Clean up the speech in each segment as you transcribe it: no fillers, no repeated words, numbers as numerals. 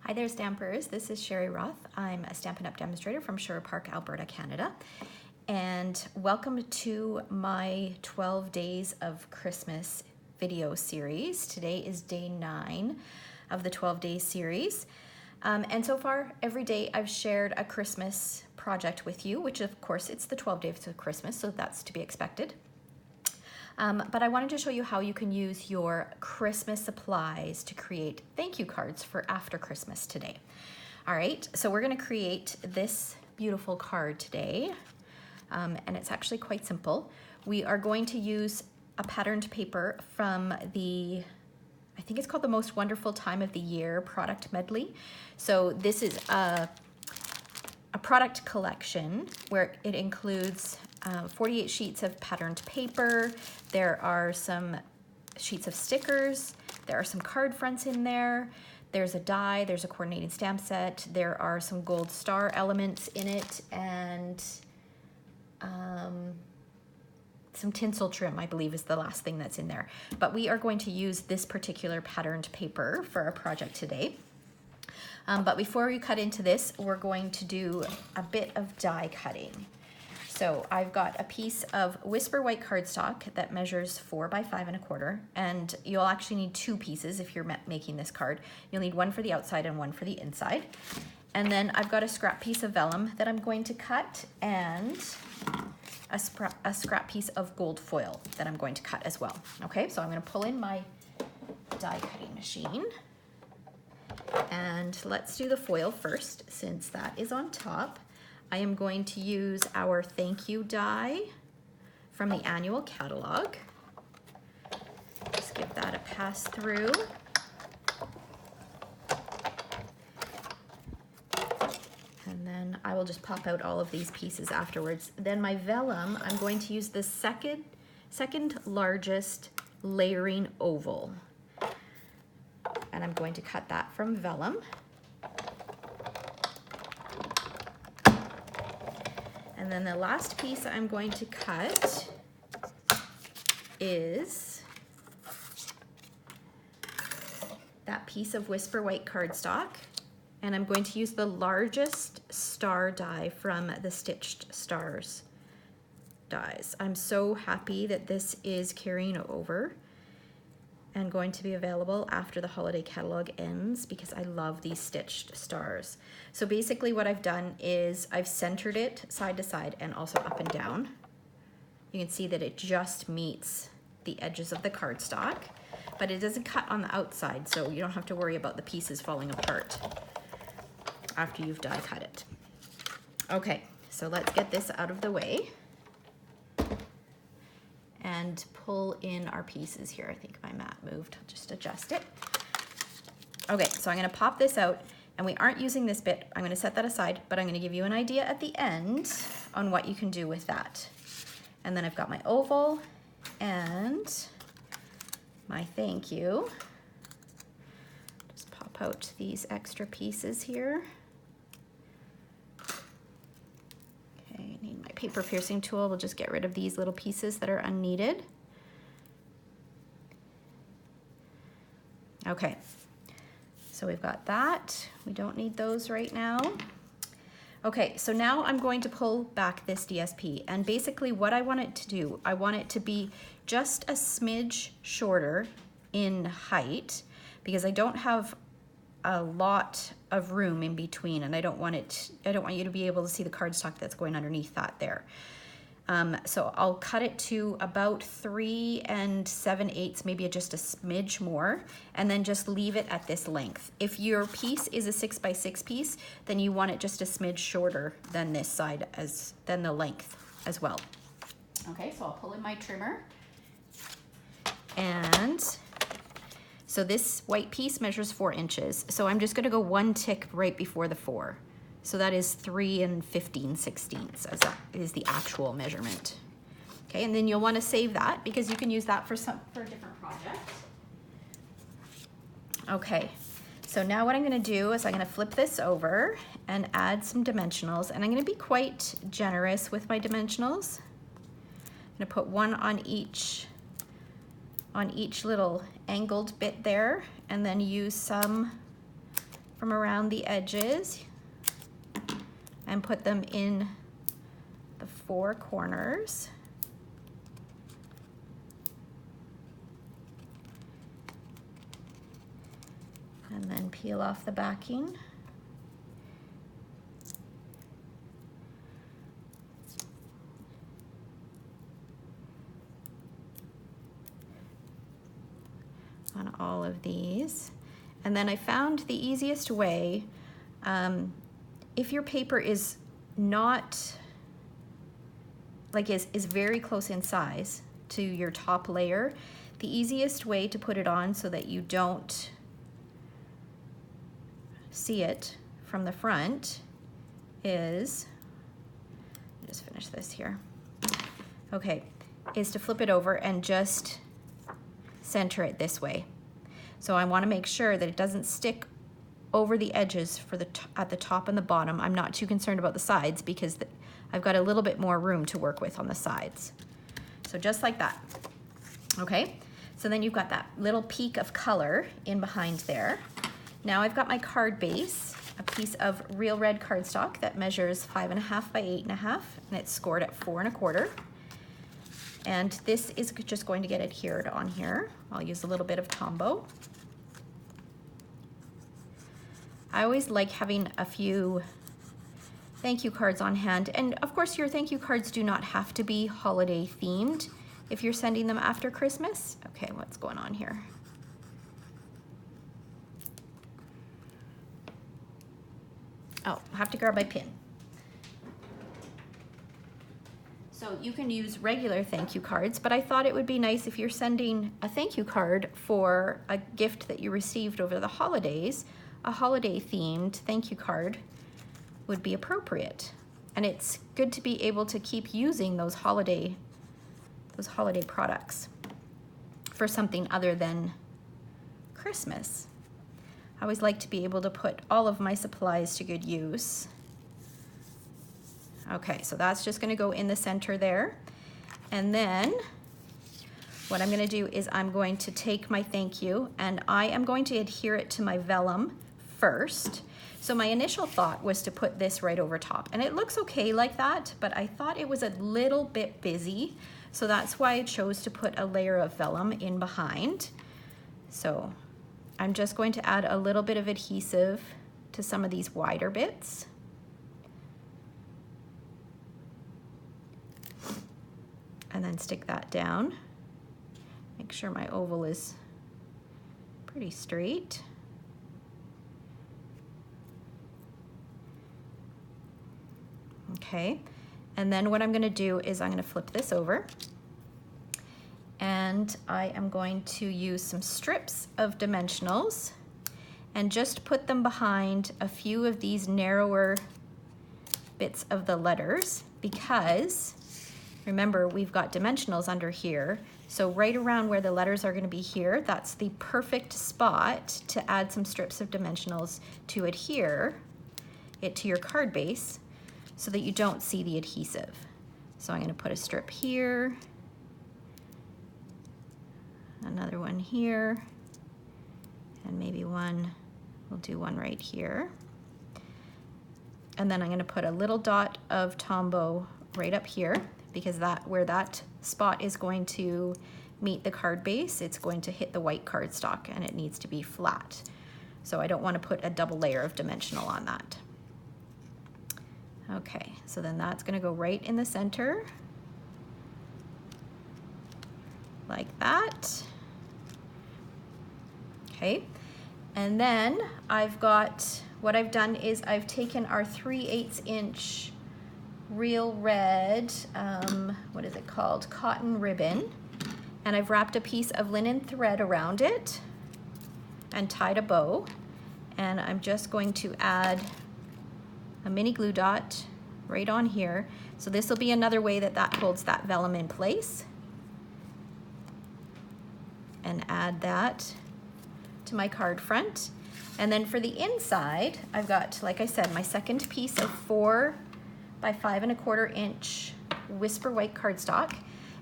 Hi there, Stampers. This is Sherry Roth. I'm a Stampin' Up! Demonstrator from Sherwood Park, Alberta, Canada. And welcome to my 12 Days of Christmas video series. Today is day 9 of the 12-day series. And so far, every day I've shared a Christmas project with you, which of course it's the 12 days of Christmas, so that's to be expected. But I wanted to show you how you can use your Christmas supplies to create thank you cards for after Christmas today. All right, so we're gonna create this beautiful card today, and it's actually quite simple. We are going to use a patterned paper from I think it's called the Most Wonderful Time of the Year product medley. So this is a product collection where it includes 48 sheets of patterned paper. There are some sheets of stickers. There are some card fronts in there. There's a die, there's a coordinating stamp set. There are some gold star elements in it and some tinsel trim, I believe, is the last thing that's in there. But we are going to use this particular patterned paper for our project today. But before we cut into this, we're going to do a bit of die cutting. So I've got a piece of Whisper White cardstock that measures 4 by 5 1/4, and you'll actually need 2 pieces if you're making this card. You'll need one for the outside and one for the inside. And then I've got a scrap piece of vellum that I'm going to cut, and a scrap piece of gold foil that I'm going to cut as well. Okay, so I'm going to pull in my die cutting machine. And let's do the foil first, since that is on top. I am going to use our thank you die from the annual catalog. Just give that a pass through. And then I will just pop out all of these pieces afterwards. Then my vellum, I'm going to use the second largest layering oval. And I'm going to cut that from vellum. And then the last piece I'm going to cut is that piece of Whisper White cardstock. And I'm going to use the largest star die from the Stitched Stars dies. I'm so happy that this is carrying over and going to be available after the holiday catalog ends because I love these stitched stars. So basically what I've done is I've centered it side to side and also up and down. You can see that it just meets the edges of the cardstock, but it doesn't cut on the outside, so you don't have to worry about the pieces falling apart after you've die cut it. Okay, so let's get this out of the way and pull in our pieces here. I think my mat moved, I'll just adjust it. Okay, so I'm gonna pop this out, and we aren't using this bit. I'm gonna set that aside, but I'm gonna give you an idea at the end on what you can do with that. And then I've got my oval and my thank you. Just pop out these extra pieces here. Need my paper piercing tool. We'll just get rid of these little pieces that are unneeded. Okay, so we've got that. We don't need those right now. Okay, so now I'm going to pull back this DSP, and basically what I want it to do, I want it to be just a smidge shorter in height because I don't have a lot of room in between, and I don't want you to be able to see the cardstock that's going underneath that there. So I'll cut it to about 3 7/8, maybe just a smidge more, and then just leave it at this length. If your piece is a 6 by 6 piece, then you want it just a smidge shorter than this side, than the length as well. Okay, so I'll pull in my trimmer, and so this white piece measures 4 inches. So I'm just gonna go 1 tick right before the 4. So that is 3 15/16, as that is the actual measurement. Okay, and then you'll wanna save that because you can use that for a different project. Okay, so now what I'm gonna do is I'm gonna flip this over and add some dimensionals, and I'm gonna be quite generous with my dimensionals. I'm gonna put one on each little angled bit there, and then use some from around the edges and put them in the 4 corners. And then peel off the backing. On all of these. And then I found the easiest way, if your paper is not, like is very close in size to your top layer, the easiest way to put it on so that you don't see it from the front is, let me just finish this here. Okay, is to flip it over and just center it this way. So I want to make sure that it doesn't stick over the edges for the at the top and the bottom. I'm not too concerned about the sides because I've got a little bit more room to work with on the sides. So just like that. Okay, so then you've got that little peak of color in behind there. Now I've got my card base, a piece of real red cardstock that measures 5.5 by 8.5, and it's scored at 4 1/4. And this is just going to get adhered on here. I'll use a little bit of Tombow. I always like having a few thank you cards on hand. And of course, your thank you cards do not have to be holiday themed if you're sending them after Christmas. Okay, what's going on here? Oh, I have to grab my pin. So you can use regular thank you cards, but I thought it would be nice if you're sending a thank you card for a gift that you received over the holidays, a holiday themed thank you card would be appropriate. And it's good to be able to keep using those holiday products for something other than Christmas. I always like to be able to put all of my supplies to good use. Okay, so that's just gonna go in the center there. And then what I'm gonna do is I'm going to take my thank you and I am going to adhere it to my vellum first. So my initial thought was to put this right over top, and it looks okay like that, but I thought it was a little bit busy. So that's why I chose to put a layer of vellum in behind. So I'm just going to add a little bit of adhesive to some of these wider bits. And then stick that down. Make sure my oval is pretty straight. Okay, and then what I'm gonna do is I'm gonna flip this over and I am going to use some strips of dimensionals and just put them behind a few of these narrower bits of the letters, because remember, we've got dimensionals under here. So right around where the letters are going to be here, that's the perfect spot to add some strips of dimensionals to adhere it to your card base so that you don't see the adhesive. So I'm going to put a strip here, another one here, and maybe one, we'll do one right here. And then I'm going to put a little dot of Tombow right up here, because where that spot is going to meet the card base, it's going to hit the white cardstock and it needs to be flat. So I don't want to put a double layer of dimensional on that. Okay, so then that's going to go right in the center, like that. Okay, and then what I've done is I've taken our 3/8 inch real red, what is it called? Cotton ribbon. And I've wrapped a piece of linen thread around it and tied a bow. And I'm just going to add a mini glue dot right on here. So this will be another way that holds that vellum in place. And add that to my card front. And then for the inside, I've got, like I said, my second piece of 4 by 5 1/4 inch Whisper white cardstock,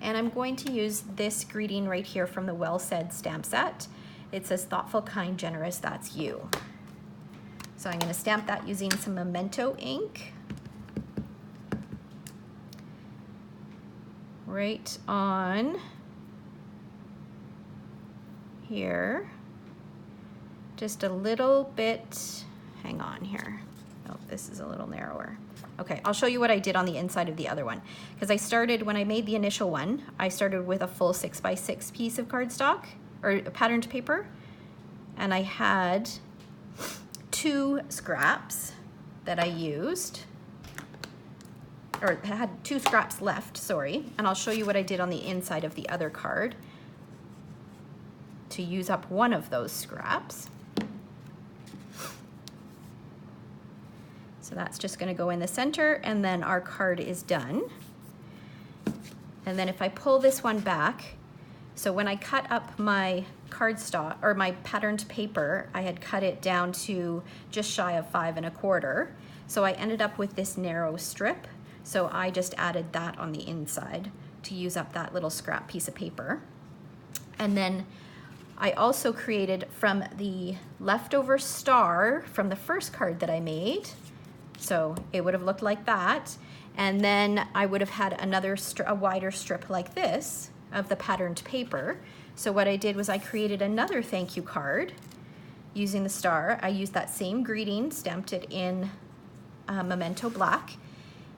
and I'm going to use this greeting right here from the Well Said stamp set. It says, thoughtful, kind, generous, that's you. So I'm going to stamp that using some Memento ink. Right on here. Just a little bit, hang on here. Oh, this is a little narrower. Okay, I'll show you what I did on the inside of the other one. Because I started, when I made the initial one, I started with a full 6x6 piece of cardstock, or patterned paper. And I had 2 scraps that I used, or I had 2 scraps left, sorry. And I'll show you what I did on the inside of the other card to use up one of those scraps. So that's just going to go in the center, and then our card is done. And then if I pull this one back, so when I cut up my cardstock or my patterned paper, I had cut it down to just shy of 5 1/4. So I ended up with this narrow strip. So I just added that on the inside to use up that little scrap piece of paper. And then I also created from the leftover star from the first card that I made. So it would have looked like that. And then I would have had another a wider strip like this of the patterned paper. So what I did was I created another thank you card using the star. I used that same greeting, stamped it in Memento black,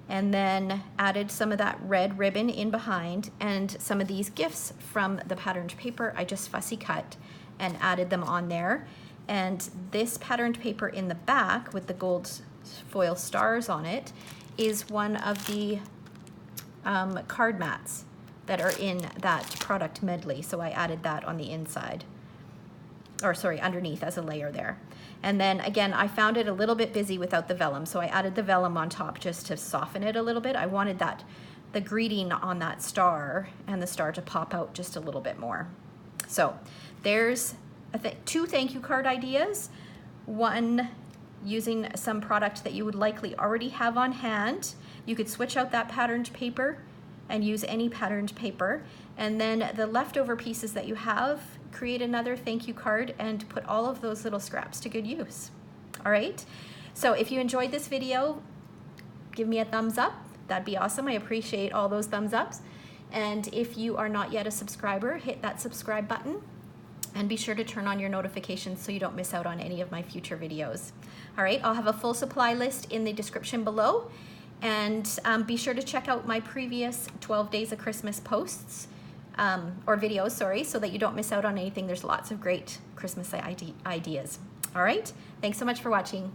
and then added some of that red ribbon in behind, and some of these gifts from the patterned paper I just fussy cut and added them on there. And this patterned paper in the back with the gold foil stars on it is one of the card mats that are in that product medley. So I added that on the inside, or sorry, underneath as a layer there. And then again, I found it a little bit busy without the vellum, so I added the vellum on top just to soften it a little bit. I wanted that, the greeting on that star and the star to pop out just a little bit more. So there's 2 thank you card ideas. One using some product that you would likely already have on hand. You could switch out that patterned paper and use any patterned paper. And then the leftover pieces that you have, create another thank you card and put all of those little scraps to good use. All right, so if you enjoyed this video, give me a thumbs up. That'd be awesome. I appreciate all those thumbs ups. And if you are not yet a subscriber, hit that subscribe button and be sure to turn on your notifications so you don't miss out on any of my future videos. All right, I'll have a full supply list in the description below, and be sure to check out my previous 12 Days of Christmas posts, or videos, sorry, so that you don't miss out on anything. There's lots of great Christmas ideas. All right, thanks so much for watching.